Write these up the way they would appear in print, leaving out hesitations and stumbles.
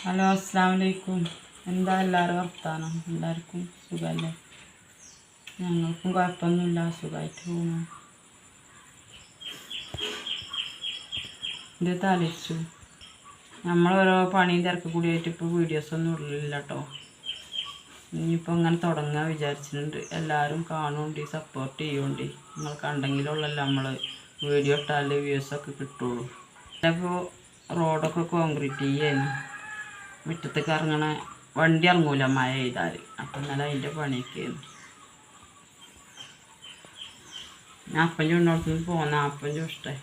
Hello അസ്സലാമലൈക്കും. എന്താ എല്ലാവരും വർത്താനം? എല്ലാവർക്കും സുഖമല്ലേ? ഞങ്ങൾക്കും കുഴപ്പമൊന്നുമില്ല, സുഖമായിട്ട് പോകുന്നു. ഇത് തലച്ചു നമ്മൾ ഓരോ പണിയും തിരക്ക് കൂടിയായിട്ട് ഇപ്പോൾ വീഡിയോസൊന്നും ഇടലില്ല കേട്ടോ. ഇനിയിപ്പോൾ ഇങ്ങനെ തുടങ്ങാൻ വിചാരിച്ചിട്ടുണ്ട്. എല്ലാവരും കാണുകൊണ്ട് സപ്പോർട്ട് ചെയ്യുകൊണ്ട്. നിങ്ങൾ കണ്ടെങ്കിലുള്ളല്ലോ നമ്മൾ വീഡിയോ ഇട്ടാൽ വ്യൂസൊക്കെ കിട്ടുള്ളൂ. ഇപ്പോൾ റോഡൊക്കെ കോൺക്രീറ്റ് ചെയ്യായിരുന്നു. മുറ്റത്തേക്ക് ഇറങ്ങണ വണ്ടി ഇറങ്ങൂല മഴ പെയ്താൽ. അപ്പം ഇന്നലെ അതിൻ്റെ പണിയൊക്കെയായിരുന്നു. ഞാൻ അപ്പം ചൂണ്ടോടത്തുനിന്ന് പോന്ന അപ്പം ചൂഷ്ടേ.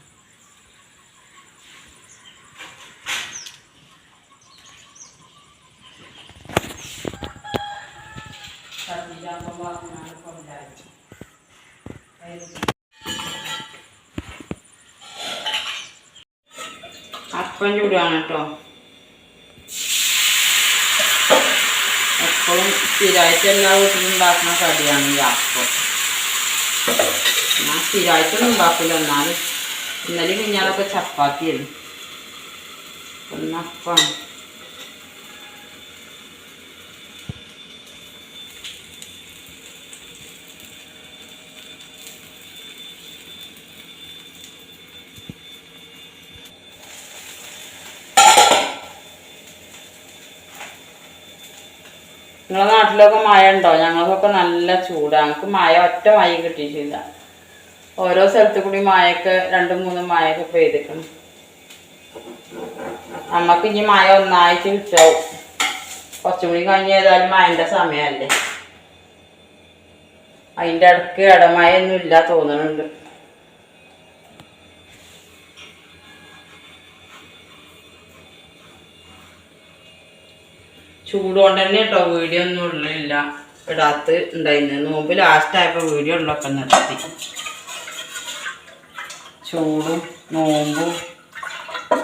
അപ്പം ചൂടാണ് കേട്ടോ. എപ്പോഴും സ്ഥിരമായിട്ട് എല്ലാ വീട്ടിലും ഉണ്ടാക്കുന്ന കടിയാണ് ഈ അപ്പം. ഞാൻ സ്ഥിരമായിട്ടൊന്നും ഉണ്ടാക്കില്ല, എന്നാലും ഇന്നലെ കുഞ്ഞാലൊക്കെ ചപ്പാത്തിയായിരുന്നു. ഒന്നപ്പാണ്. നിങ്ങളെ നാട്ടിലൊക്കെ മഴ ഉണ്ടോ? ഞങ്ങൾക്കൊക്കെ നല്ല ചൂടാണ്. ഞങ്ങൾക്ക് മഴ ഒറ്റ മഴ കിട്ടിയിട്ടില്ല. ഓരോ സ്ഥലത്തു കൂടി മഴയൊക്കെ 2-3 മഴയൊക്കെ പെയ്തിക്കണം. നമുക്ക് ഇനി മഴ ഒന്നായിട്ട് കിട്ടാവും. കുറച്ചുകൂടി കഴിഞ്ഞ് ഏതായാലും മഴൻ്റെ സമയമല്ലേ. അതിൻ്റെ ഇടയ്ക്ക് ഇടമഴയൊന്നും ഇല്ല തോന്നുന്നുണ്ട്. ചൂട് കൊണ്ട് തന്നെ കേട്ടോ വീഡിയോ ഒന്നും ഉള്ളില്ല ഇടാത്ത ഉണ്ടായിരുന്നു. നോമ്പ് ലാസ്റ്റായപ്പോൾ വീഡിയോ ഉള്ളൊക്കെ നിർത്തി. ചൂടും നോമ്പും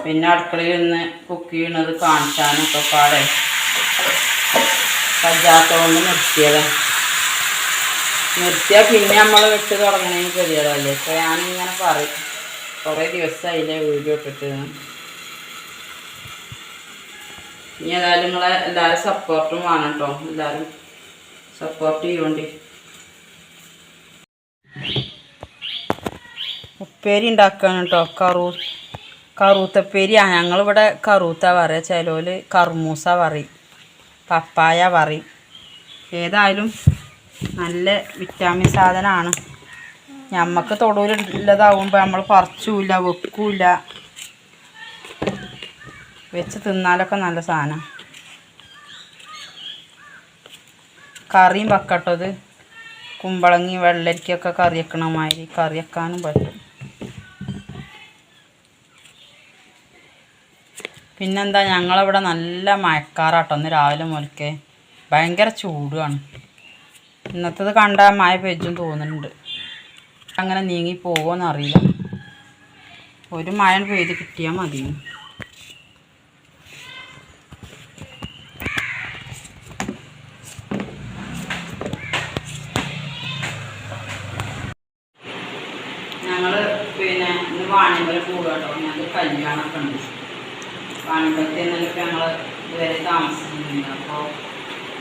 പിന്നെ അടുക്കളയിൽ നിന്ന് കുക്ക് ചെയ്യണത് കാണിച്ചാനൊക്കെ പാടെ പറ്റാത്തതുകൊണ്ട് നിർത്തിയാൽ പിന്നെ നമ്മൾ വെച്ച് തുടങ്ങണമെങ്കിൽ ഗതികേടല്ലേ. അപ്പോൾ ഞാനിങ്ങനെ പറയും, കുറേ ദിവസമായില്ലേ വീഡിയോ ഇട്ടിട്ട്. ഇനി ഏതായാലും നിങ്ങളെ എല്ലാവരും സപ്പോർട്ടും വേണം കേട്ടോ. എല്ലാവരും സപ്പോർട്ട് ചെയ്യുകൊണ്ട്. ഉപ്പേരി ഉണ്ടാക്കുകയാണ് കേട്ടോ. കറൂത്തപ്പേരിയാണ്. ഞങ്ങളിവിടെ കറൂത്ത പറയുക, ചിലവർ കർമൂസ പറയും, പപ്പായ പറയും. ഏതായാലും നല്ല വിറ്റാമിൻ സാധനമാണ്. നമുക്ക് തൊടുവിലുള്ളതാവുമ്പോൾ നമ്മൾ പറിച്ചില്ല, വെക്കൂല. വെച്ച് തിന്നാലൊക്കെ നല്ല സാധനം. കറിയും വെക്കട്ടത്. കുമ്പളങ്ങി വെള്ളരിക്കൊക്കെ കറി വെക്കണ മാതിരി കറി വെക്കാനും പറ്റും. പിന്നെന്താ, ഞങ്ങളിവിടെ നല്ല മഴക്കാറാട്ടോ. ഒന്ന് രാവിലെ മുതൽക്കേ ഭയങ്കര ചൂടുമാണ്. ഇന്നത്തേത് കണ്ടാൽ മഴ പെയ്യും തോന്നുന്നുണ്ട്. അങ്ങനെ നീങ്ങി പോകുമോയെന്ന് അറിയില്ല. ഒരു മഴ പെയ്ത് കിട്ടിയാൽ മതി. ഞങ്ങൾ പിന്നെ ഇന്ന് വാണിമ്പല പോകുക കേട്ടോ. ഞങ്ങൾക്ക് കല്യാണമൊക്കെ ഉണ്ട്. വാണിമ്പലത്തിൽ നിന്നൊക്കെ ഞങ്ങൾ ഇതുവരെ താമസിക്കുന്നുണ്ട്. അപ്പോൾ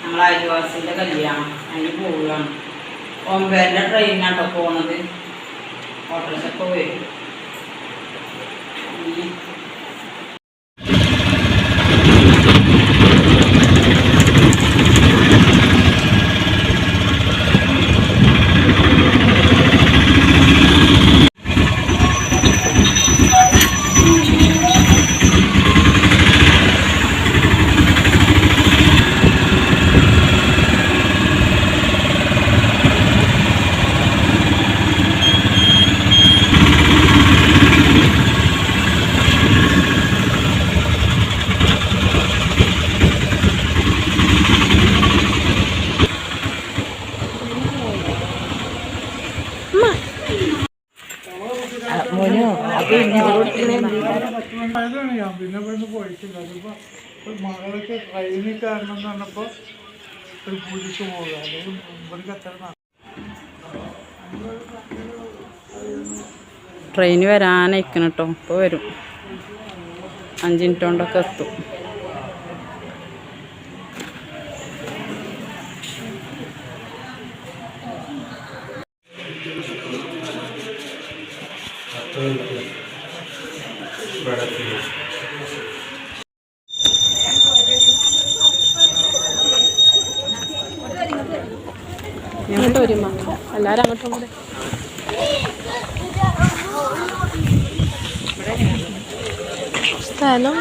ഞങ്ങൾ അയൽവാസിൻ്റെ കല്യാണം, അതിന് പോവുകയാണ്. 9:30 ട്രെയിനാട്ടോ പോകുന്നത്. ഓട്ടോറിക്ഷയൊക്കെ വരും. പിന്നെ ഇവിടുന്ന് പോയിട്ടില്ല. അതിപ്പോൾ മകൾക്ക് ട്രെയിനിൽ കയറണം എന്ന് പറഞ്ഞപ്പോൾ ഒരു പൂജയ്ക്ക് പോകുക. അല്ലെങ്കിൽ ഇവിടേക്ക് എത്ര ട്രെയിന് വരാനായിക്കണം കേട്ടോ. ഇപ്പോൾ വരും. 5 മിനിറ്റ് കൊണ്ടൊക്കെ എത്തും. ഇങ്ങോട്ട് വരും മാത്രം എല്ലാവരും അങ്ങോട്ടും കൂടെ സ്ഥലം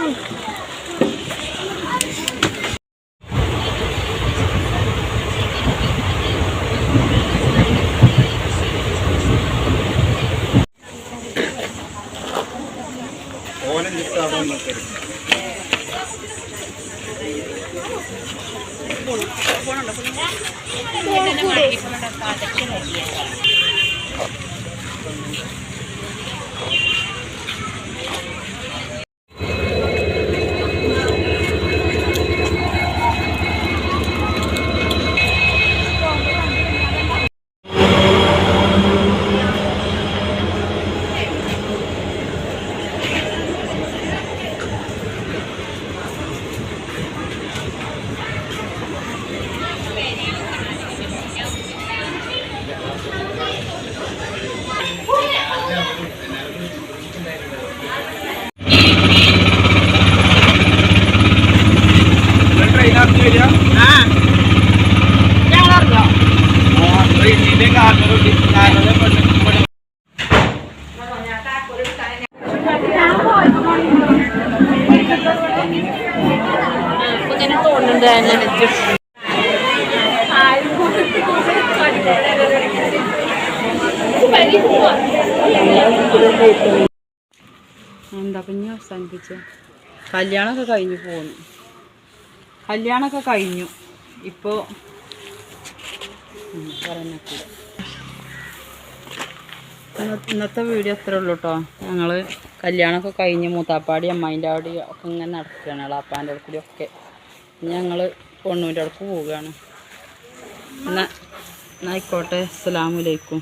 ഇങ്ങനെ തോന്നുന്നുണ്ട് എന്താ പിന്നെ അവസാനിപ്പിച്ച കല്യാണമൊക്കെ കഴിഞ്ഞു പോന്നു. കല്യാണമൊക്കെ കഴിഞ്ഞു. ഇപ്പോൾ ഇന്നത്തെ വീഡിയോ അത്രേ ഉള്ളൂ കേട്ടോ. ഞങ്ങൾ കല്യാണമൊക്കെ കഴിഞ്ഞ് മൂത്താപ്പാടി അമ്മായിൻ്റെ അവിടെ ഒക്കെ ഇങ്ങനെ നടക്കുകയാണ്. അളാപ്പാൻ്റെ അവിടെ കൂടി ഒക്കെ ഞങ്ങൾ പൊണ്ണൂൻ്റെ അടുക്ക് പോവുകയാണ്. എന്നാൽ ആയിക്കോട്ടെ. അസ്സലാമു അലൈക്കും.